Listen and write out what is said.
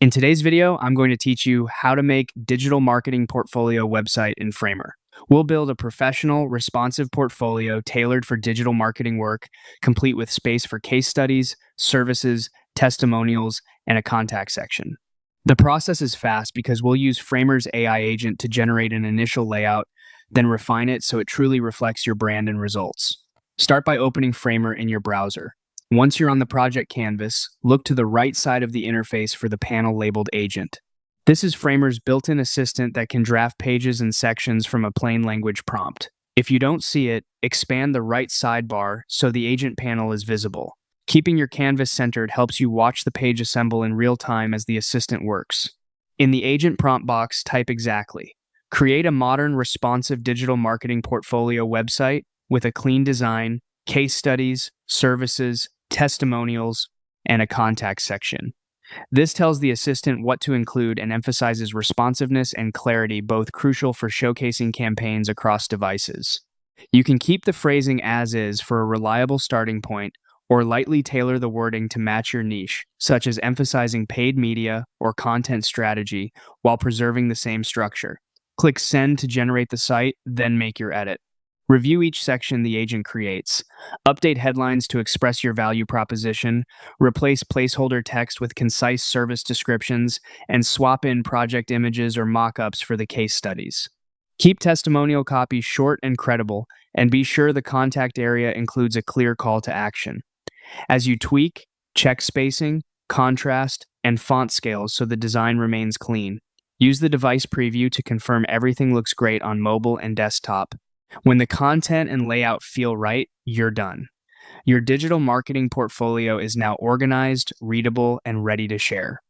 In today's video, I'm going to teach you how to make digital marketing portfolio website in Framer. We'll build a professional, responsive portfolio tailored for digital marketing work, complete with space for case studies, services, testimonials, and a contact section. The process is fast because we'll use Framer's AI agent to generate an initial layout, then refine it so it truly reflects your brand and results. Start by opening Framer in your browser. Once you're on the project canvas, look to the right side of the interface for the panel labeled Agent. This is Framer's built-in assistant that can draft pages and sections from a plain language prompt. If you don't see it, expand the right sidebar so the Agent panel is visible. Keeping your canvas centered helps you watch the page assemble in real time as the assistant works. In the Agent prompt box, type exactly. Create a modern, responsive digital marketing portfolio website with a clean design, case studies, services, testimonials, and a contact section. This tells the assistant what to include and emphasizes responsiveness and clarity, both crucial for showcasing campaigns across devices. You can keep the phrasing as is for a reliable starting point, or lightly tailor the wording to match your niche, such as emphasizing paid media or content strategy while preserving the same structure. Click Send to generate the site, then make your edit. Review each section the agent creates. Update headlines to express your value proposition, replace placeholder text with concise service descriptions, and swap in project images or mock-ups for the case studies. Keep testimonial copies short and credible, and be sure the contact area includes a clear call to action. As you tweak, check spacing, contrast, and font scales so the design remains clean. Use the device preview to confirm everything looks great on mobile and desktop. When the content and layout feel right, you're done. Your digital marketing portfolio is now organized, readable, and ready to share.